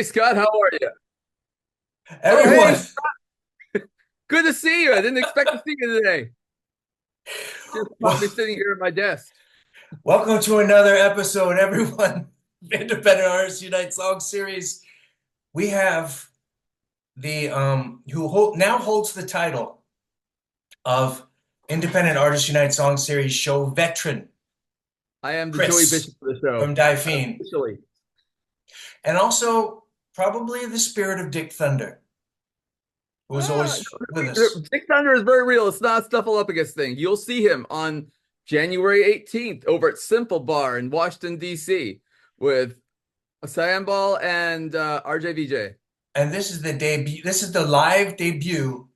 Hey Scott, how are you? Oh, Everyone, hey, good to see you. I didn't expect to see you today. Just caught well, me sitting here at my desk. welcome to another episode, everyone. Independent Artists Unite Song Series. We have the now holds the title of Independent Artists Unite Song Series show veteran, I am the Joey Chris Bishop of the show, from Feen, officially. and also probably the spirit of Dick Thunder, who was Ah, always with us. Dick Thunder is very real. It's not a Snuffleupagus thing. You'll see him on January 18th over at Simple Bar in Washington, D.C. with Ball and RJVJ. And this is the debut. This is the live debut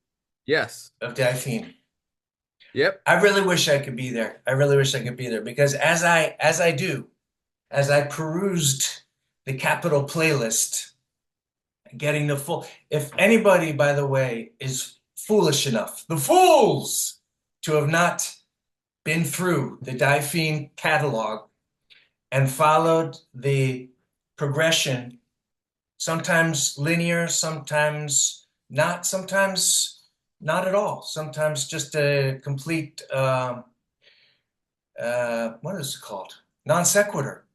Yes. of Feen. Yep. I really wish I could be there. I really wish I could be there because as I perused the Capitol playlist, getting the full, if anybody, by the way, is foolish enough, the fools, to have not been through the Fiend catalog and followed the progression, sometimes linear, sometimes not at all, sometimes just a complete, what is it called? Non sequitur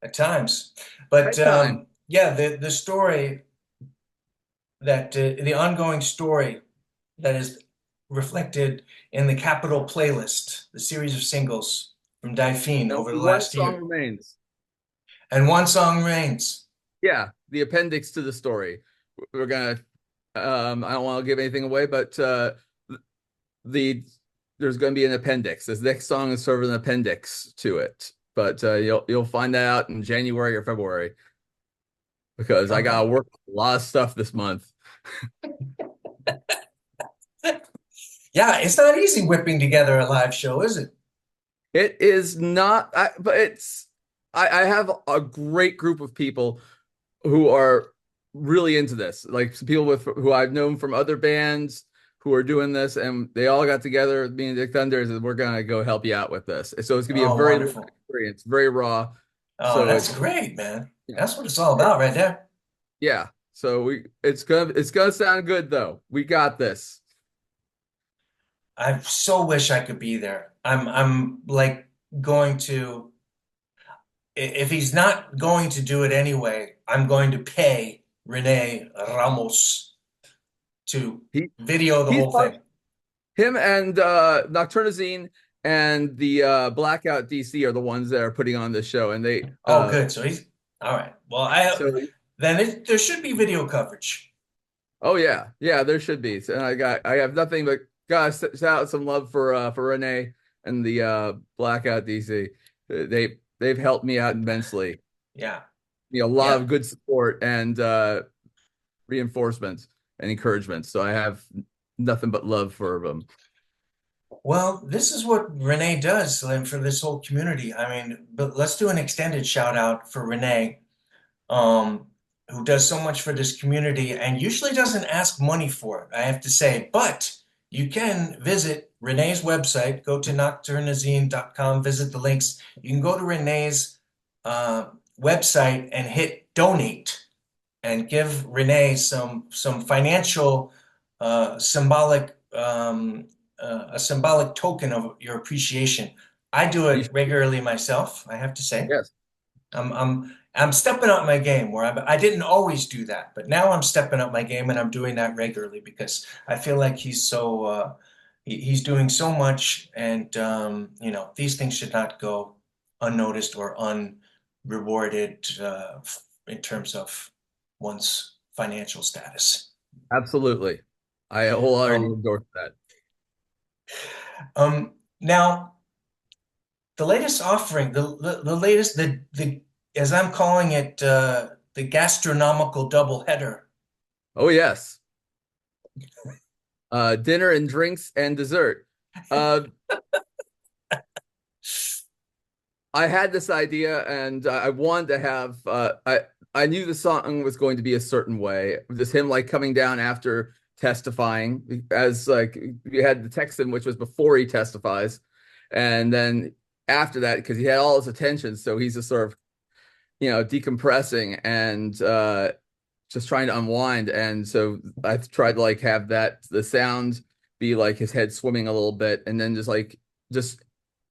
at times. But Right time. yeah, the story the ongoing story that is reflected in the Capitol playlist, the series of singles from Feen And over the one last song year, remains. and one song reigns. Yeah, the appendix to the story. We're gonna I don't want to give anything away, but the there's gonna be an appendix. This next song is sort of an appendix to it. But you'll find that out in January or February because I Okay. gotta work a lot of stuff this month. Yeah, it's not easy whipping together a live show, is it? It is not, but I have a great group of people who are really into this, like some people with who I've known from other bands who are doing this, and they all got together with me and Dick Thunders, and we're gonna go help you out with this. So it's gonna be a Oh, very live wonderful. experience, very raw. Oh, So that's it's great, man. yeah, That's what it's all about right there. yeah. So it's gonna sound good though. We got this. I so wish I could be there. I'm like going to if he's not going to do it anyway, I'm going to pay Rene Ramos to He video the he's whole thing. him and Nocturnazine and the Blackout DC are the ones that are putting on this show, and they Oh, good. So he's all right. Well, I so then there should be video coverage. oh yeah, there should be. And I have nothing but gotta shout out some love for Renee and the Blackout DC. They've helped me out immensely. Yeah, A lot yeah. of good support and reinforcements and encouragement. So I have nothing but love for them. Well, this is what Renee does for this whole community. I mean, but let's do an extended shout out for Renee, um, who does so much for this community and usually doesn't ask money for it, I have to say. But you can visit Renee's website, go to nocturnazine.com, visit the links. You can go to Renee's uh, website and hit donate and give Renee some financial symbolic a symbolic token of your appreciation. I do You it should, regularly myself, I have to say. yes, I'm stepping up my game where I didn't always do that, but now I'm stepping up my game and I'm doing that regularly because I feel like he's doing so much, and these things should not go unnoticed or unrewarded in terms of one's financial status. absolutely. I wholeheartedly Um, endorse that. Now the latest offering, the latest the as I'm calling it, the gastronomical doubleheader. Oh yes. Dinner and drinks and dessert. Uh, I had this idea and I wanted to have I knew the song was going to be a certain way. Just him like coming down after testifying as like you had the Texan, which was before he testifies, and then after that because he had all his attention, so he's just sort of decompressing and just trying to unwind. And so I've tried to like have that the sound be like his head swimming a little bit, and then just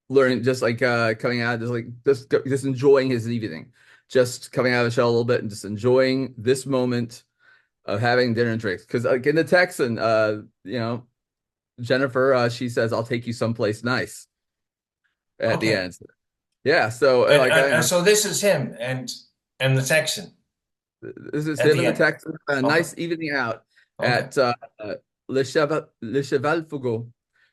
learning, just like coming out, just enjoying his evening, just coming out of the shell a little bit and just enjoying this moment of having dinner and drinks. Because like in the Texan, Jennifer, she says, "I'll take you someplace nice" at the Okay. end. Yeah, so And like so this is him and the Texan this is at him the in the end. Texas. A Okay. nice evening out Okay. at Le Cheval Foucault,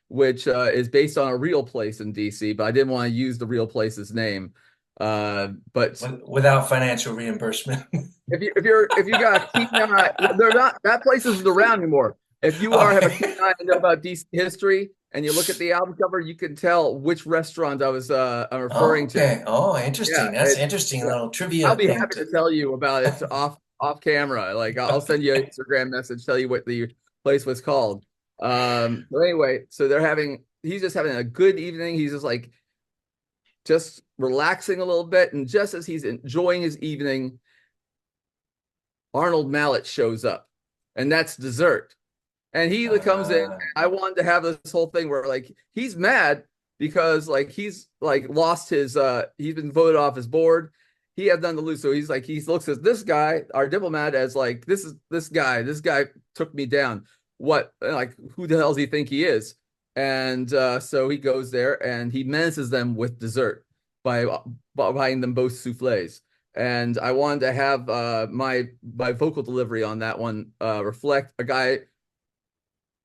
which is based on a real place in DC, but I didn't want to use the real place's name. But Without financial reimbursement. if you got a keen eye, they're not that place isn't around anymore. If you are have a keen Okay. eye and know about DC history and you look at the album cover, you can tell which restaurant I'm referring to. Okay. Oh, Yeah, interesting. That's an it's interesting yeah. little I'll trivia be thing happy to tell you about it off camera. Like I'll send you an Okay. Instagram message, tell you what the place was called. But anyway, so he's just having a good evening. He's just relaxing a little bit, and just as he's enjoying his evening, Arnold Mallet shows up, and that's dessert. And he comes in. Uh, I wanted to have this whole thing where like he's mad because like he's like lost his he's been voted off his board. He has nothing to lose. So he's like he looks at this guy, our diplomat, as like this guy. This guy took me down. What like who the hell does he think he is? And so he goes there and he menaces them with dessert by buying them both souffles. And I wanted to have my vocal delivery on that one reflect a guy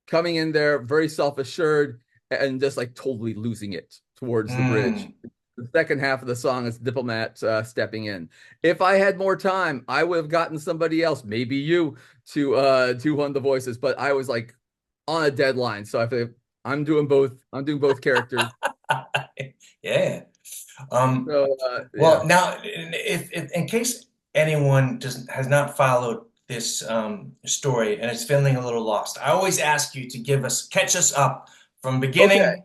coming in there very self-assured and just like totally losing it towards the bridge. mm. The second half of the song is Diplomat stepping in. If I had more time, I would have gotten somebody else, maybe you, to do one of the voices, but I was like on a deadline. So I feel I'm doing both. I'm doing both characters. Yeah. Um, So well, yeah. now, if in case anyone doesn't has not followed this story and is feeling a little lost, I always ask you to catch us up from Okay. beginning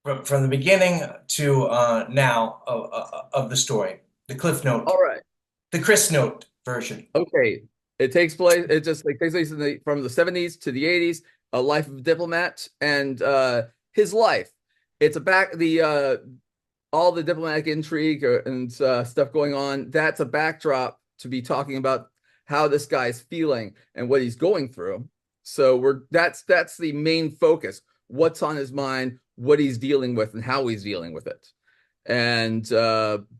from the beginning to now of the story, the Cliff Note, All right. the Chris Note version. Okay. It takes place, it just like takes place from the 70s to the 80s, a life of a diplomat and his life. It's a back the all the diplomatic intrigue and stuff going on. That's a backdrop to be talking about how this guy's feeling and what he's going through. So that's the main focus. What's on his mind, what he's dealing with, and how he's dealing with it. And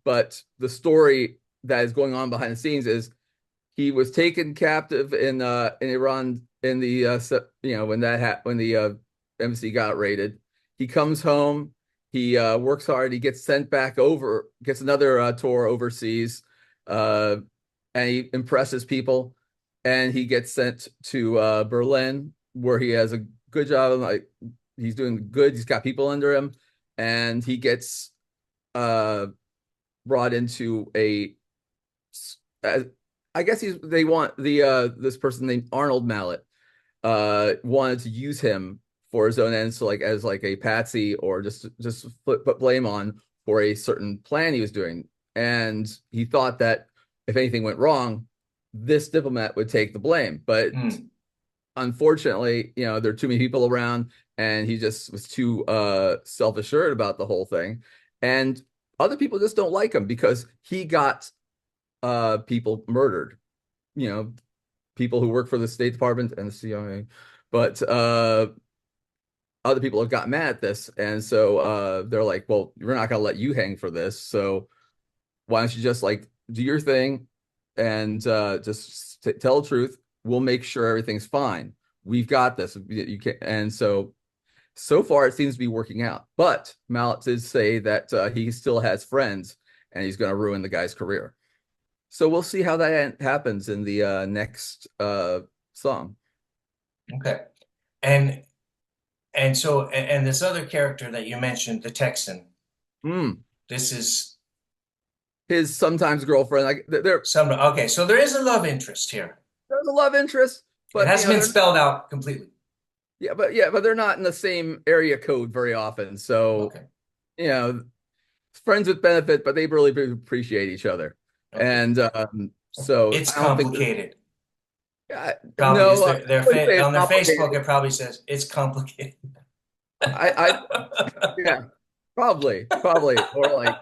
but the story that is going on behind the scenes is he was taken captive in Iran in the when the embassy got raided. He comes home, he works hard, he gets sent back over, gets another tour overseas, uh, and he impresses people, and he gets sent to Berlin where he has a good job. Like he's doing good, he's got people under him, and he gets uh, brought into uh, I guess they want this person named Arnold Mallet wanted to use him for his own ends, so like as like a patsy or just put blame on for a certain plan he was doing. And he thought that if anything went wrong, this diplomat would take the blame. But Hmm. unfortunately, there are too many people around, and he just was too self-assured about the whole thing. And other people just don't like him because he got people murdered, you know, people who work for the State Department and the CIA. But other people have got mad at this, and so they're like, "Well, we're not going to let you hang for this. So why don't you just like do your thing and just tell the truth? We'll make sure everything's fine. We've got this. You can." And so far, it seems to be working out. But Mallet did say that he still has friends, and he's going to ruin the guy's career. So we'll see how that happens in the next song. Okay. And and this other character that you mentioned, the Texan, Mm. this is His sometimes girlfriend, like some okay, so there is a love interest here. there's a love interest, It but hasn't been spelled out completely. yeah, but they're not in the same area code very often. So Okay. you know, friends with benefit, but they really do appreciate each other. Okay. And so It's I don't think there's, complicated. Probably is no, their I wouldn't say it's on their Facebook complicated. it probably says it's complicated. I yeah, probably, or like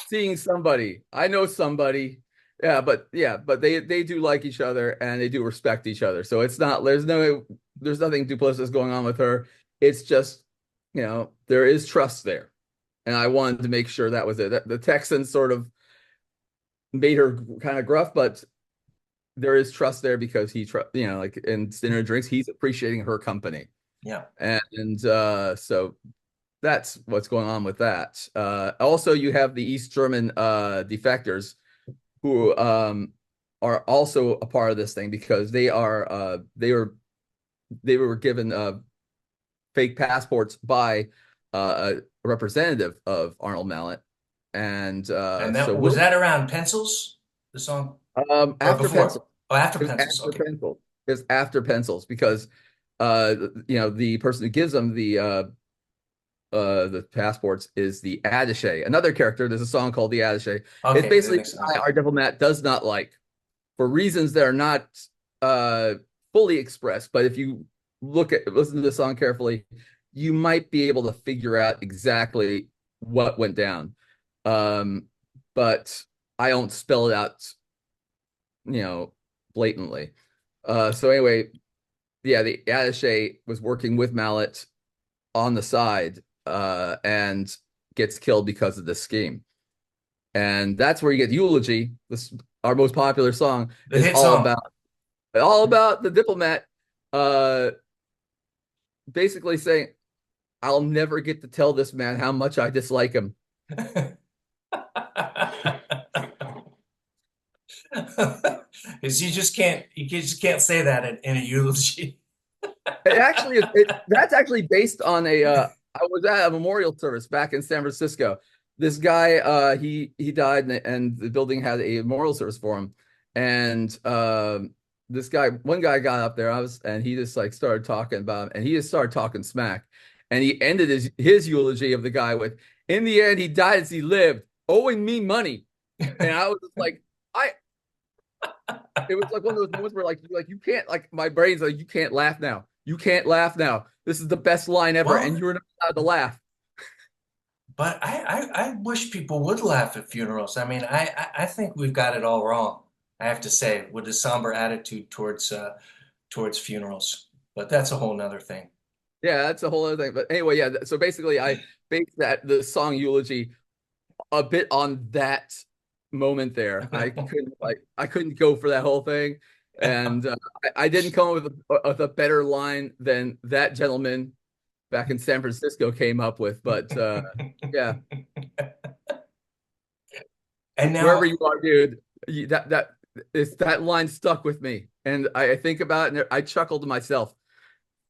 seeing somebody. I know somebody. Yeah, but they do like each other and they do respect each other. So it's not there's nothing duplicitous going on with her. It's just, there is trust there. And I wanted to make sure that was it. The Texans sort of made her kind of gruff, but there is trust there because like in dinner drinks, he's appreciating her company. Yeah. And so that's what's going on with that. Also, you have the East German defectors who are also a part of this thing because they were given fake passports by a representative of Arnold Mallet, and And so that was Will that around Pencils, the song, or after before? pencils. Oh, after It was Pencils. after Okay. pencils. It was after pencils because the person who gives them the passports is the attaché, another character. There's a song called the attaché. It's Okay. basically a guy Okay. our diplomat does not like for reasons that are not uh, fully expressed. But if you listen to the song carefully, you might be able to figure out exactly what went down. Um, but I don't spell it out, you know, blatantly. So anyway, yeah, the attaché was working with Mallet on the side, and gets killed because of this scheme. And that's where you get Eulogy. This our most popular song The is hit song. all about the diplomat, uh, basically saying, "I'll never get to tell this man how much I dislike him." Is you just can't say that in a eulogy. That's actually based on I was at a memorial service back in San Francisco. This guy, he died, and the building had a memorial service for him. And one guy got up there, and he just like started talking about him, and he just started talking smack. And he ended his eulogy of the guy with, "In the end, he died as he lived, owing me money." And I was just like, I it was like one of those moments where like you can't, like, my brain's like, you can't laugh now. You can't laugh now. This is the best line ever, and Well, you're not allowed to laugh. but I wish people would laugh at funerals. I mean, I think we've got it all wrong, I have to say, with the somber attitude towards funerals. But that's a whole nother thing. Yeah, that's a whole other thing. But anyway, yeah. So basically, I based the song eulogy a bit on that moment there. I couldn't go for that whole thing, and I didn't come up with a better line than that gentleman back in San Francisco came up with. But yeah, And wherever now, you are, dude, that line stuck with me, and I think about it, and I chuckled to myself.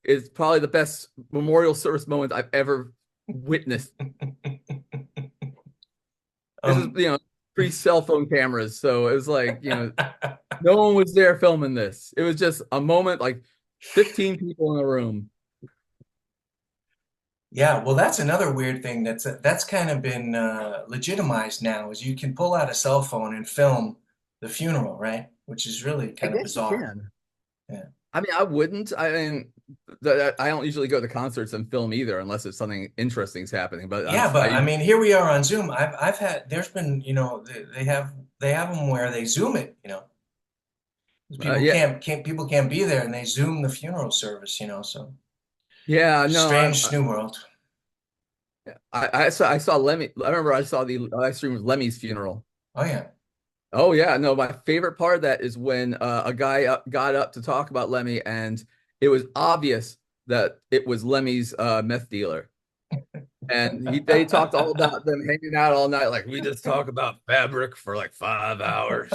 It's probably the best memorial service moment I've ever witnessed. This is, um, pre-cell phone cameras, so it was like, no one was there filming this. It was just a moment, like 15 people in a room. yeah, well, that's another weird thing that's kind of been legitimized now, is you can pull out a cell phone and film the funeral, right? Which is really I kind of guess you bizarre. can. Yeah. I mean, I wouldn't. I mean, I don't usually go to concerts and film either, unless it's something interesting's happening. But Yeah, but I mean, here we are on Zoom. I've had there's been, they have them where they Zoom it, 'cause yeah, people can't be there and they Zoom the funeral service, so yeah, no, strange new world. I saw Lemmy. I remember I saw the live stream of Lemmy's funeral. Oh yeah. Oh yeah, no, my favorite part of that is when a guy got up to talk about Lemmy, and it was obvious that it was Lemmy's meth dealer. And they talked all about them hanging out all night, like, we just talk about fabric for like 5 hours.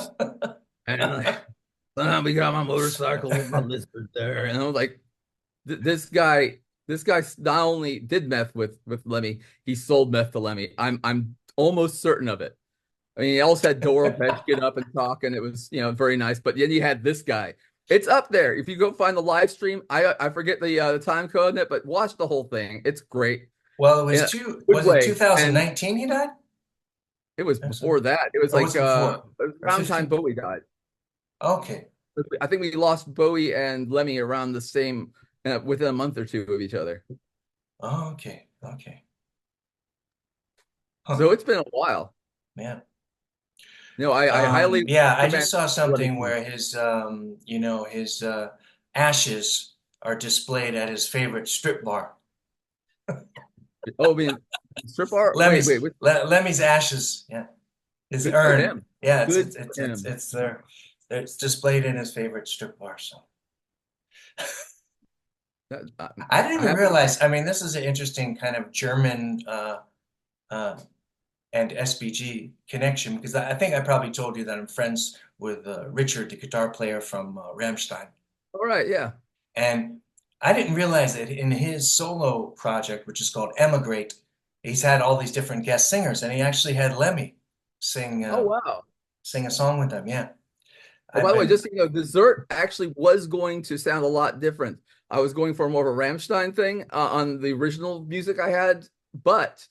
And like, we got my motorcycle with my lizard there. And I was like, this guy not only did meth with Lemmy, he sold meth to Lemmy. I'm almost certain of it. I mean, he also had Doro Pesh get up and talk, and it was, very nice. But then you had this guy. It's up there. If you go find the live stream, I forget the time code in it, but watch the whole thing. It's great. Well, it in was a two, good was it way. And 2019 he died? it was Or so- before that. It was Oh, like it's before. it was Or around the time 15. Bowie died. Okay. I think we lost Bowie and Lemmy around the same within a month or two of each other. Oh, okay. Okay. Huh. So it's been a while. Man. I highly Yeah, I recommend just saw Lemmy something song. where his ashes are displayed at his favorite strip bar. Oh, I mean, strip art. Wait. Lemmy's ashes. Yeah. His Good for urn. him. Yeah, Good for him. it's there. It's displayed in his favorite strip bar. So That, I didn't I even haven't. realize. I mean, this is an interesting kind of German uh, and SBG connection because I think I probably told you that I'm friends with Richard, the guitar player from Rammstein, All right, yeah. and I didn't realize that in his solo project, which is called Emigrate, he's had all these different guest singers, and he actually had Lemmy sing Oh wow. sing a song with them. Yeah, Oh, I've by the way, been just so you know, dessert actually was going to sound a lot different. I was going for more of a Rammstein thing on the original music I had, but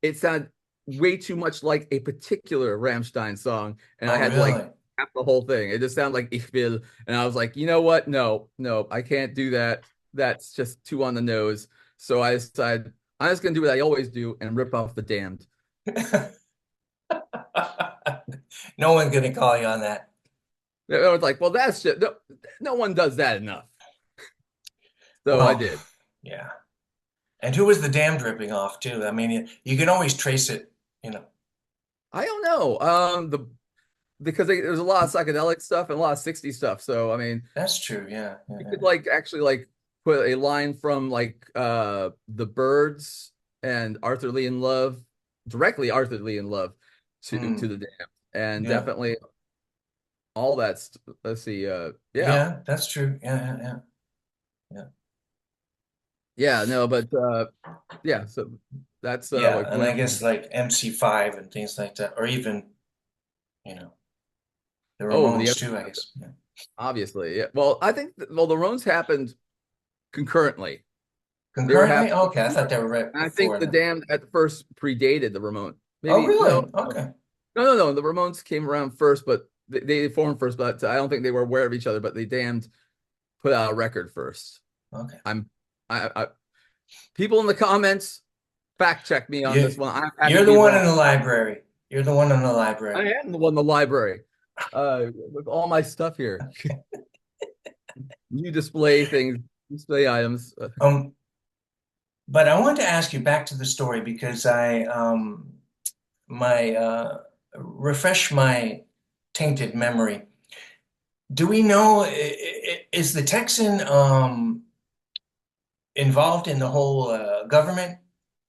it sounded way too much like a particular Rammstein song, and I oh had to like really? cap the whole thing. It just sounded like Ich will, and I was like, you know what? No, I can't do that. That's just too on the nose. So I decided I'm just gonna do what I always do and rip off the damned. No one's gonna call you on that. It was like, well, that's just no one does that enough. So I Well, did. yeah. And who was the dam dripping off too? I mean, you can always trace it, you know. I don't know. Because there's a lot of psychedelic stuff and a lot of 60s stuff. So I mean, That's true. Yeah, yeah, you yeah. could like actually like put a line from like The Birds and Arthur Lee in Love, directly Arthur Lee in Love to Hmm. the Dam. And Yeah, definitely all that's let's see, yeah. yeah, that's true. Yeah, yeah, yeah, yeah. Yeah, no, but yeah, so that's Yeah, what and went I on. guess like MC5 and things like that, or even, you know, the Oh, the Ramones too, I guess. Yeah. obviously. Yeah. Well, I think well the Rones happened concurrently. They were Concurrently? happening. Okay, I thought they were right And I think before the then. Damned at first predated the Ramones. Oh, Maybe no, really? Okay. no. The Ramones came around first, but they formed first. But I don't think they were aware of each other. But the Damned put out a record first. Okay. I'm, I people in the comments fact check me on this You one. I'm happy you're to the be one wrong. in the library. You're the one in the library. I am the one in the library with all my stuff here. You display things, display items. Um, but I wanted to ask you back to the story because I my refresh my tainted memory. Do we know is the Texan involved in the whole government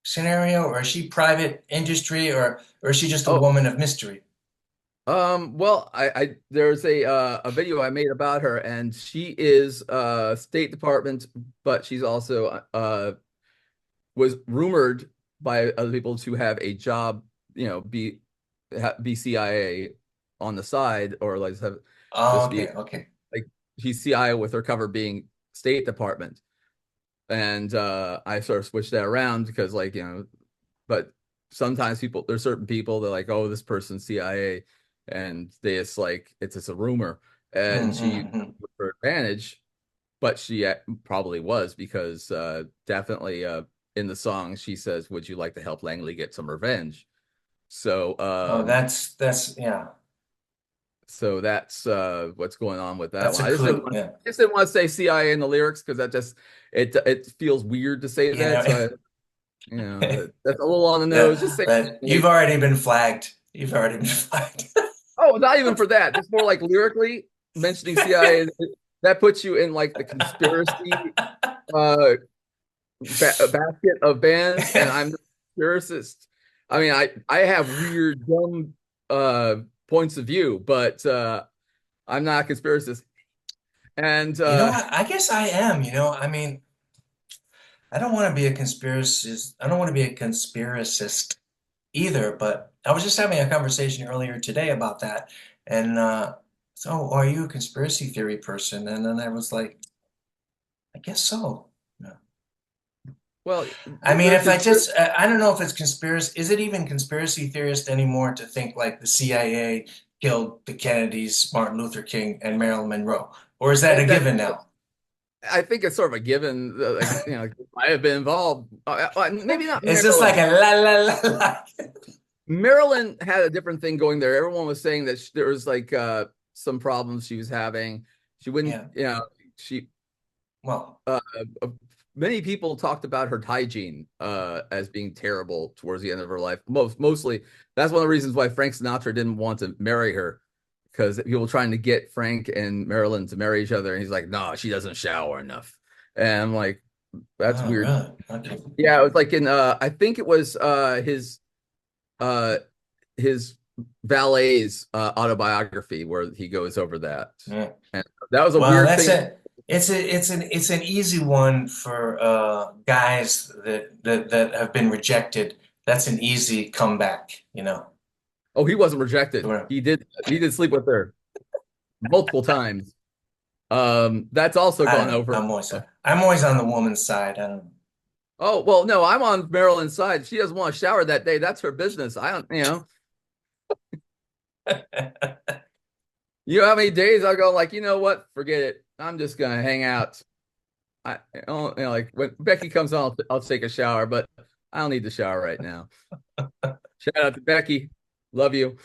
scenario, or is she private industry, or is she just a Oh, woman of mystery? well, I there's a video I made about her, and she is State Department, but she's also was rumored by other people to have a job, be CIA on the side, or like have Oh, just be okay, okay. like she's CIA with her cover being State Department, and I sort of switched that around because but sometimes there's certain people that like, oh, this person's CIA, and they just like it's just a rumor, and she Mm-hmm. took her advantage, but she probably was because definitely in the song she says, "Would you like to help Langley get some revenge?" So Oh, that's yeah, that's what's going on with that that's one. a clue. Yeah, I just didn't want to say CIA in the lyrics because that just it feels weird to say you that. know, So that's a little on the nose. Just say that you've like, already been flagged. You've already been flagged. oh, not even for that. Just more like lyrically mentioning CIA. That puts you in like the conspiracy uh basket of bands, and I'm the conspiracist. I mean, I have weird, dumb uh points of view, but I'm not a conspiracist. And You know what? I guess I am. I mean, I don't want to be a conspiracist. I don't want to be a conspiracist either, but I was just having a conversation earlier today about that. And so, are you a conspiracy theory person? And then I was like, I guess so. Yeah. Well, I mean, there's if I conspiracy. just, I don't know if it's conspiracy. Is it even conspiracy theorist anymore to think like the CIA killed the Kennedys, Martin Luther King, and Marilyn Monroe? Or is that a That's given now? I think it's sort of a given. Like like, I have been involved. Maybe not Is this like Maryland. a la la la la? Maryland had a different thing going there. Everyone was saying that there was like some problems she was having. She wouldn't, Yeah. she Well, uh, many people talked about her hygiene as being terrible towards the end of her life. Mostly that's one of the reasons why Frank Sinatra didn't want to marry her, because people were trying to get Frank and Marilyn to marry each other, and he's like, "No, she doesn't shower enough." And I'm like, "That's oh, weird." really? Okay. Yeah, it was like in I think it was uh his valet's autobiography where he goes over that, Yeah. and that was a Well, weird that's thing. it. It's an easy one for guys that have been rejected. That's an easy comeback, you know. Oh, he wasn't rejected. He did sleep with her multiple times. That's also I gone don't know. over. I'm always on the woman's side. I don't Oh, well, no, I'm on Marilyn's side. She doesn't want to shower that day. That's her business. I don't, know. you know how many days I'll go like, you know what? Forget it. I'm just gonna hang out. Like when Becky comes on, I'll take a shower, but I don't need to shower right now. Shout out to Becky. Love you.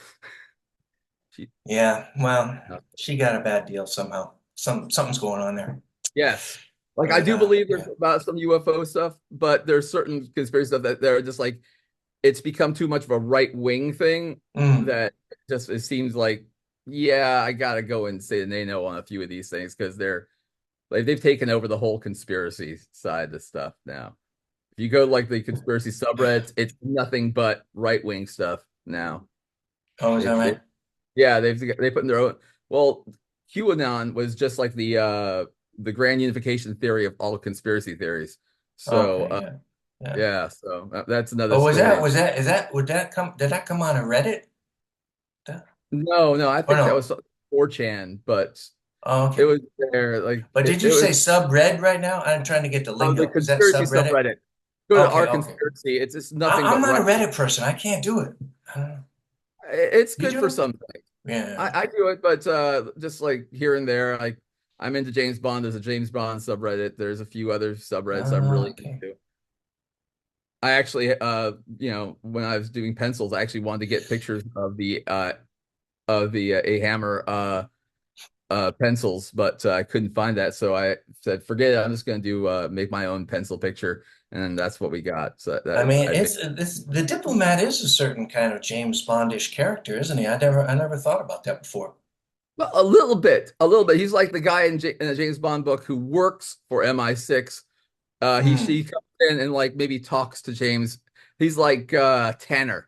She, Yeah, well, she got a bad deal somehow. Something's going on there. yes. Like I But do believe there's yeah. about some UFO stuff, but there's certain conspiracy stuff that they're just like it's become too much of a right wing thing Mm. that just it seems like, yeah, I gotta go and say they know on a few of these things because they're like they've taken over the whole conspiracy side of stuff now. If you go like the conspiracy subreddits, it's nothing but right wing stuff now. Oh, is that It right? yeah, they put in their own. Well, QAnon was just like the grand unification theory of all conspiracy theories. So Okay, yeah. Yeah. yeah, so that's another Oh, story. would that come did that come on a Reddit? That- No, I Or think that no? was 4chan, but Oh, it okay. was there. Like But did you it say was subred right now? I'm trying to get the on the lingo. Is that conspiracy subreddit? subreddit. Go to Okay, our okay. conspiracy. It's nothing I'm but not a right. Reddit person. I can't do it. I don't know. It's You good do for it? some things. Yeah. I do it, but just like here and there, like I'm into James Bond. There's a James Bond subreddit. There's a few other subreddits I'm really Okay. into. I actually, when I was doing pencils, I actually wanted to get pictures of the A Hammer pencils, but I couldn't find that. So I said, forget it. I'm just going to do make my own pencil picture, and that's what we got. So I that mean, I made it's the diplomat is a certain kind of James Bondish character, isn't he? I never thought about that before. well, a little bit, a little bit. He's like the guy in a James Bond book who works for MI6. He Hmm. comes in and like maybe talks to James. He's like Tanner,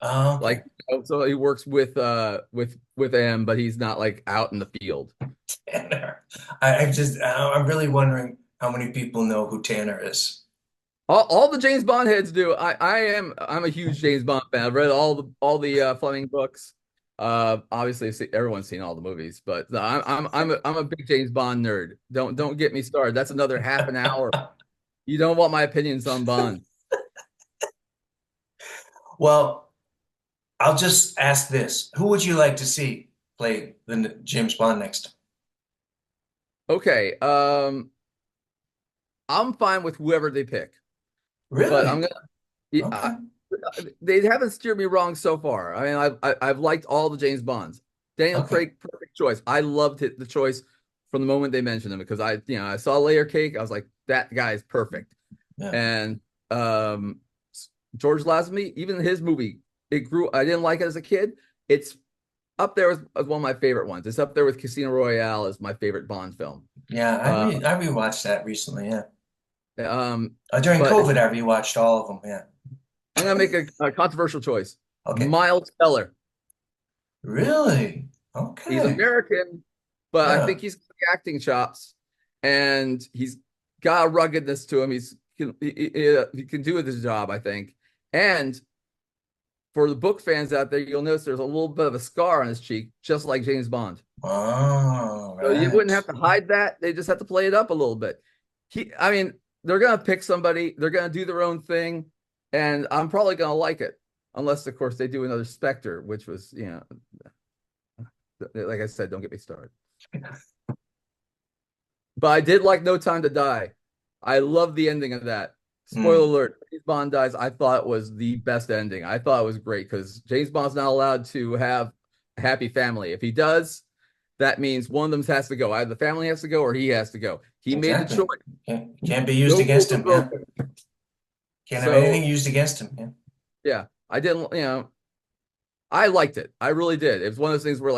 Oh, like okay. so he works with M, but he's not like out in the field. Tanner. I'm really wondering how many people know who Tanner is. All the James Bond heads do. I'm a huge James Bond fan. I've read all the Fleming books. Obviously everyone's seen all the movies, but no, I'm a big James Bond nerd. Don't get me started. That's another half an hour. You don't want my opinions on Bond. Well, I'll just ask this. Who would you like to see play the James Bond next? Okay, I'm fine with whoever they pick, but Really? I, Okay. they haven't steered me wrong so far. I mean, I've liked all the James Bonds. Daniel Okay. Craig, perfect choice. I loved the choice from the moment they mentioned him because I saw Layer Cake. I was like, that guy is perfect. Yeah. And um, George Lazenby, even his movie, it grew. I didn't like it as a kid. It's up there as one of my favorite ones. It's up there with Casino Royale as my favorite Bond film. Yeah, Uh, I rewatched that recently, yeah. um, During but COVID, I rewatched all of them, yeah. I'm gonna make a controversial choice. Okay. Miles Teller. Really? He's Okay. American, but I Yeah. think he's got the acting chops, and he's got a ruggedness to him. He can do his job, I think. And for the book fans out there, you'll notice there's a little bit of a scar on his cheek, just like James Bond. All So you wouldn't right. have to hide that. They just have to play it up a little bit. I mean, they're gonna pick somebody, they're gonna do their own thing, and I'm probably gonna like it, unless of course they do another Spectre, which was, like I said, don't get me started. But I did like No Time to Die. I love the ending of that. Spoiler Mm, alert, James Bond dies. I thought was the best ending. I thought it was great because James Bond's not allowed to have a happy family. If he does, that means one of them has to go. Either the family has to go or he has to go. He made the choice. exactly. Can't be used No rules against are him. Yeah. broken. Can't have anything So used against him. Yeah. yeah, I didn't, I liked it. I really did. It was one of those things where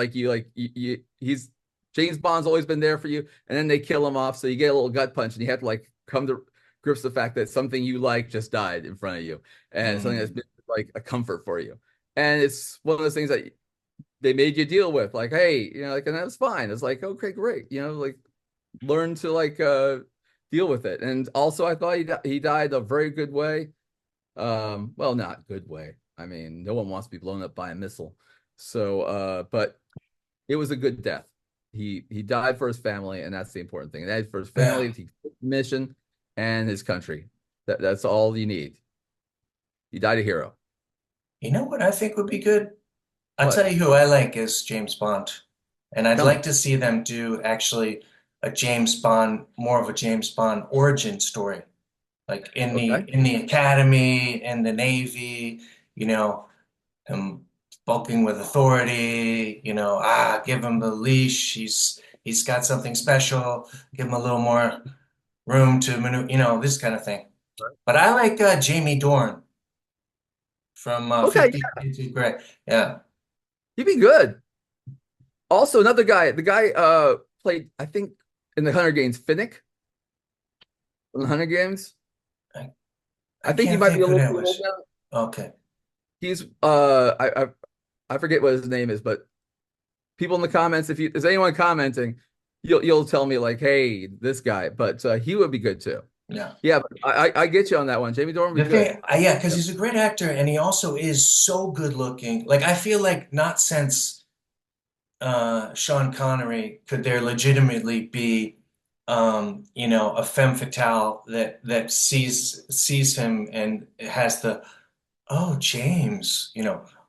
he's James Bond's always been there for you, and then they kill him off, so you get a little gut punch, and you have to like come to grips with the fact that something you like just died in front of you, and something that's Mm. been like a comfort for you. And it's one of those things that they made you deal with, like, hey, like, and that's fine. It's like, okay, great, like learn to like deal with it. And also, I thought he died a very good way. Well, not good way. I mean, no one wants to be blown up by a missile. So, but it was a good death. He died for his family, and that's the important thing. He died for his Yeah. family, mission, and his country. That's all you need. He died a hero. You know what I think would be good? I'll What? tell you who I like as James Bond. And I'd Tell me. like to see them do actually a James Bond, more of a James Bond origin story. Like Okay. in the academy, in the Navy, you know, him bulking with authority, give him the leash. He's got something special. Give him a little more room to maneuver, this kind of thing. But I like Jamie Dorn from Okay. 50 Shades of Grey. Yeah. He'd be good. Also, another guy. The guy played, I think, in the Hunger Games, Finnick in the Hunger Games. I, I I think he can't might be think a who little that too old was. now. Okay. He's I forget what his name is, but people in the comments, if is anyone commenting, you'll tell me like, hey, this guy. But he would be good too. Yeah. Yeah, but I get you on that one. Jamie Dornan would The be good. thing, yeah, because Yep. he's a great actor and he also is so good looking. Like I feel like not since Sean Connery could there legitimately be a femme fatale that sees him and has the oh James,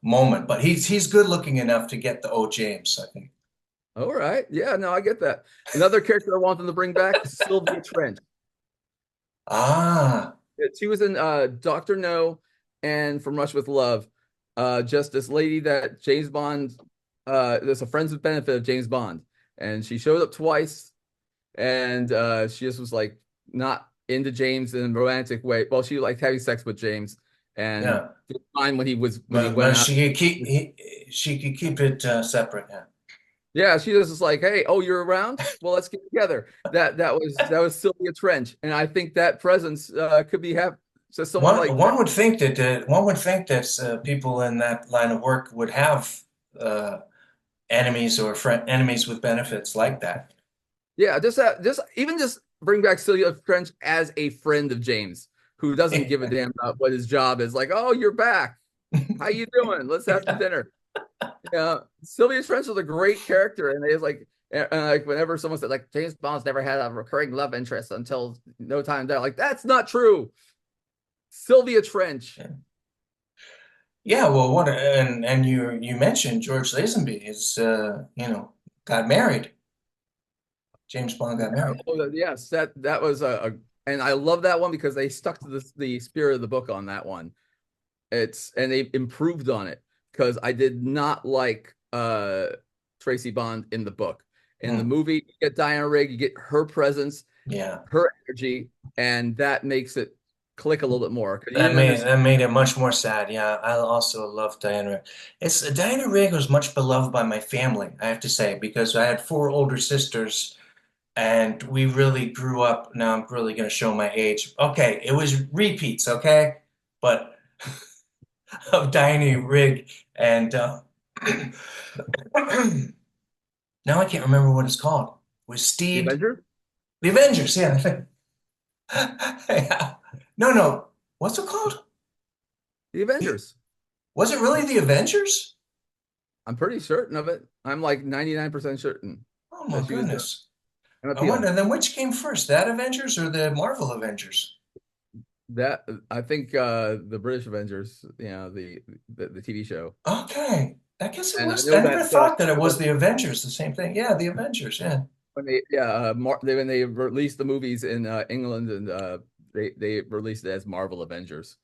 moment. But he's good looking enough to get the oh James, I think. All right. Yeah, no, I get that. Another character I want them to bring back, Sylvia Trench. Ah, She was in Doctor No and From Rush with Love. Just this lady that James Bond, there's a friends with benefit of James Bond. And she showed up twice, and she just was like not into James in a romantic way. Well, she liked having sex with James and yeah. didn't mind when he went But out. she could keep it separate. Yeah. Yeah, she was just like, "Hey, oh, you're around? Well, let's get together." That was Sylvia Trench, and I think that presence could be have so someone like that. One would think that people in that line of work would have uh, enemies or friend enemies with benefits like that. Yeah, just even just bring back Sylvia Trench as a friend of James who doesn't give a damn about what his job is. Like, "Oh, you're back. How you doing? Let's have some dinner." Yeah, Sylvia Trench was a great character, and they was like, and like whenever someone said like James Bond's never had a recurring love interest until No Time to Die, like that's not true. Sylvia Trench. Yeah, well, what and you mentioned George Lazenby is got married. James Bond got married. Oh, yes, that was and I love that one because they stuck to the spirit of the book on that one. And they improved on it because I did not like Tracy Bond in the book. In the Hmm. movie, you get Diana Rigg, you get her presence, Yeah, her energy, and that makes it click a little bit more because you didn't understand. that made it much more sad. Yeah, I also love Diana Rigg. It's Diana Rigg was much beloved by my family, I have to say, because I had four older sisters and we really grew up. Now I'm really going to show my age. Okay, it was repeats, okay, but of Diana Rigg and now I can't remember what it's called. Was The Steed Avengers? the Avengers? Yeah. Yeah. No, no. What's it called? The Avengers. Was it really the Avengers? I'm pretty certain of it. I'm like 99% certain Oh my that she was the goodness. and I wonder appealing. then which came first, that Avengers or the Marvel Avengers? That I think the British Avengers, the TV show, Okay. I guess it and I was. know I never that thought that it was the Avengers, the same thing. Yeah, the Avengers. Yeah. when they released the movies in England and they released it as Marvel Avengers,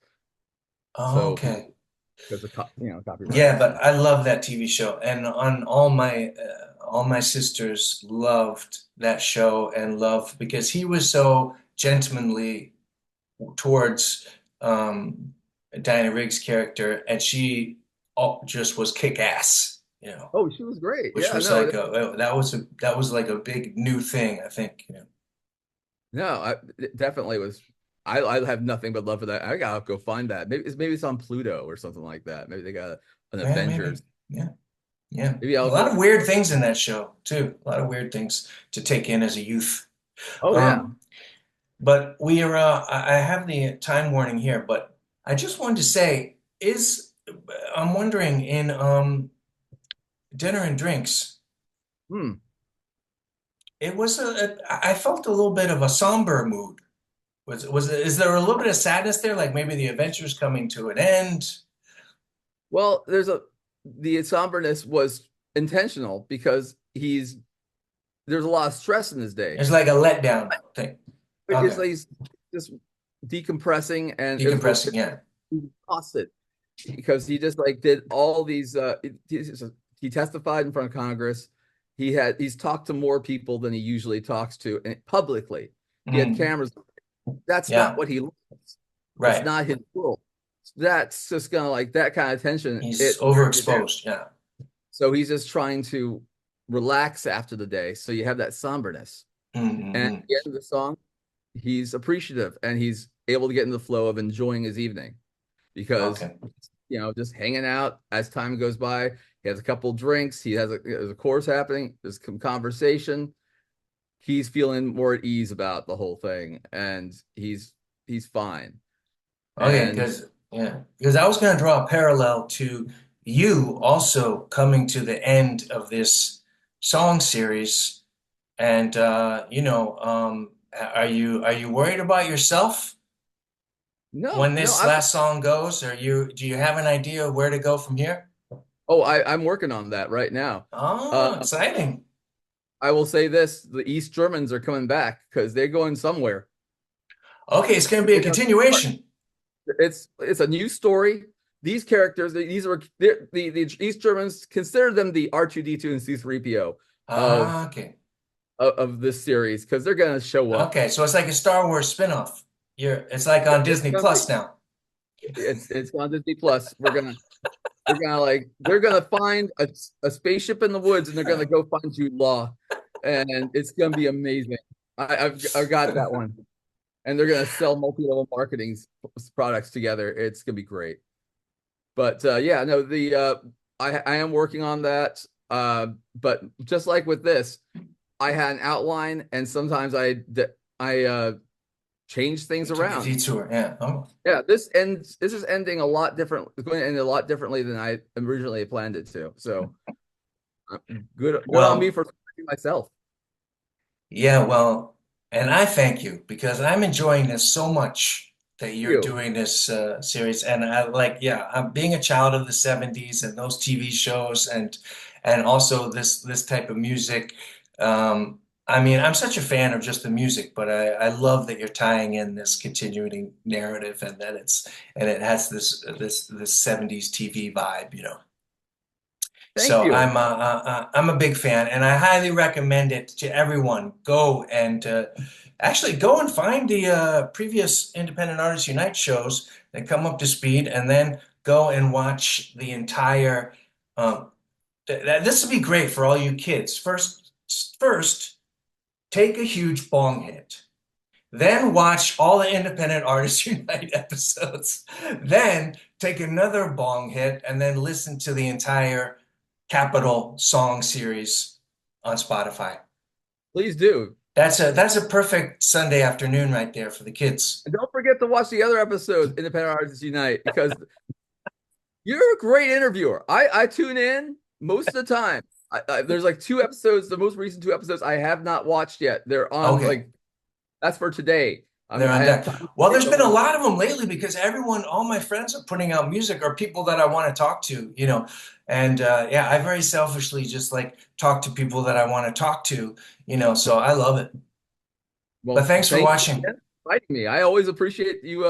so Okay. because of Yeah, copyrights. but I love that TV show, and on all my sisters loved that show and loved because he was so gentlemanly towards Diana Rigg's character, and she just was kick ass, Oh, she was great. which Yeah, was no, like that was like a big new thing, I think. no, it definitely was. I have nothing but love for that. I gotta go find that. Maybe it's on Pluto or something like that. Maybe they got an Yeah, maybe. Avengers. Yeah, yeah. Maybe A I'll lot go. of weird things in that show too. A lot of weird things to take in as a youth. Oh yeah. Um, but we are. I have the time warning here, but I just wanted to say, I'm wondering in dinner and drinks. Hmm. It was I felt a little bit of a somber mood. Is there a little bit of sadness there? Like maybe the adventure's coming to an end. Well, the somberness was intentional because there's a lot of stress in his day. It's like a letdown thing. It's Okay. like he's just decompressing, and it was Decompressing, yeah. exhausted because he just like did all these. He testified in front of Congress. He's talked to more people than he usually talks to, and publicly. He had Mm, cameras. That's not yeah, what he likes. It's right. not his world. That's just gonna like that kind of tension. He's It wears you down. overexposed, yeah. So he's just trying to relax after the day. So you have that somberness. And at Mm-hmm. the end of the song, he's appreciative and he's able to get in the flow of enjoying his evening because Okay. just hanging out as time goes by. He has a couple drinks. There's a course happening. There's some conversation. He's feeling more at ease about the whole thing, and he's fine. Okay, And because I was going to draw a parallel to you also coming to the end of this song series, and are you worried about yourself no, when no, this last song goes? Do you have an idea of where to go from here? I'm working on that right now. Oh, Uh, exciting. I will say this: the East Germans are coming back because they're going somewhere. Okay, it's going to be a They're going to start. continuation. It's a new story. These characters, these were the East Germans consider them the R2D2 and C3PO of Ah, okay. of this series because they're going to show up. Okay, so it's like a Star Wars spin-off. It's like on It's Disney gonna be Plus now. it's on Disney Plus. They're gonna find a spaceship in the woods and they're gonna go find Jude Law, and it's gonna be amazing. I've got that one, and they're gonna sell multi-level marketing products together. It's gonna be great. But yeah, no, the I am working on that. But just like with this, I had an outline, and sometimes I change things You took a around. detour, yeah. Oh, Yeah, this is ending a lot different. It's going to end a lot differently than I originally planned it to. So good on me well, for correcting myself. yeah, well, and I thank you because I'm enjoying this so much that you're You. doing this series. And I'm being a child of the 70s and those TV shows and also this type of music. I mean, I'm such a fan of just the music, but I love that you're tying in this continuing narrative and that it has this 70s TV vibe. Thank So you. I'm a big fan, and I highly recommend it to everyone. Go and actually go and find the previous Independent Artists Unite shows and come up to speed, and then go and watch the entire. Um, this would be great for all you kids. First, take a huge bong hit. Then watch all the Independent Artists Unite episodes. Then take another bong hit and then listen to the entire Capital song series on Spotify. Please do. That's a perfect Sunday afternoon right there for the kids. And don't forget to watch the other episodes, Independent Artists Unite, because you're a great interviewer. I tune in most of the time. There's like two episodes, the most recent two episodes I have not watched yet. They're on Okay. like that's for today. They're I on have deck. time Well, today, there's so I'm been a gonna watch. lot of them lately because everyone, all my friends are putting out music or people that I want to talk to, And yeah, I very selfishly just like talk to people that I want to talk to, so I love it. But Well, thanks for thank you watching. again for inviting me. I always appreciate you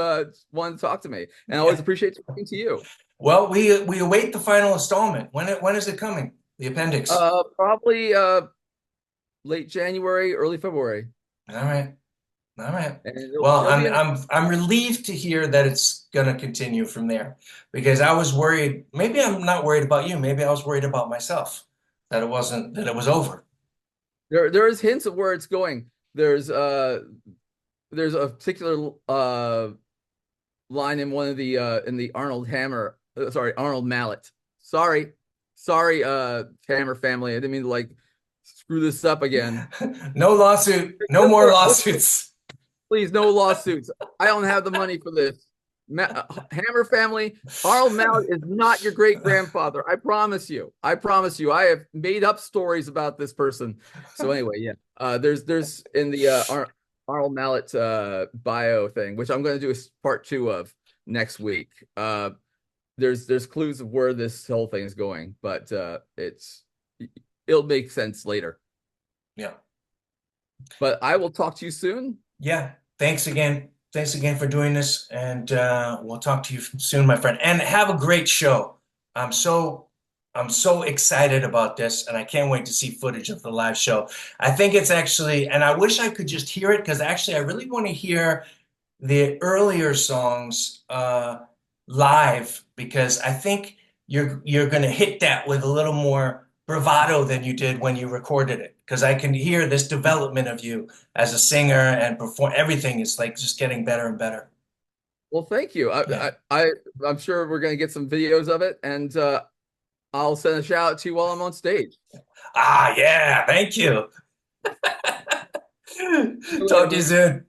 wanting to talk to me, and I always Yeah. appreciate talking to you. Well, we await the final installment. When is it coming? The appendix. Probably late January, early February, All right. All right. and Well, it'll be I'm an I'm I'm relieved to hear that it's gonna continue from there because I was worried. Maybe I'm not worried about you. Maybe I was worried about myself that it was over. there is hints of where it's going. There's a particular line in one of the in the Arnold Hammer sorry Arnold Mallet. Sorry, sorry, Hammer family. I didn't mean to like screw this up again. No lawsuit. No Just more for lawsuits. please, no lawsuits. I don't have the money for this. Hammer family, Arnold Mallet is not your great grandfather. I promise you. I promise you. I have made up stories about this person. So anyway, yeah. There's in the Arnold Mallet bio thing, which I'm going to do a part two of next week. There's clues of where this whole thing is going, but it'll make sense later. Yeah. But I will talk to you soon. Yeah. Thanks again. Thanks again for doing this, and we'll talk to you soon, my friend. And have a great show. I'm so I'm so excited about this, and I can't wait to see footage of the live show. I think it's actually, and I wish I could just hear it because actually I really want to hear the earlier songs live because I think you're going to hit that with a little more bravado than you did when you recorded it. Because I can hear this development of you as a singer and perform. Everything is like just getting better and better. Well, thank you. Yeah. I'm sure we're going to get some videos of it, and I'll send a shout out to you while I'm on stage. Ah, yeah. Thank you. See you later, Talk to you man. soon.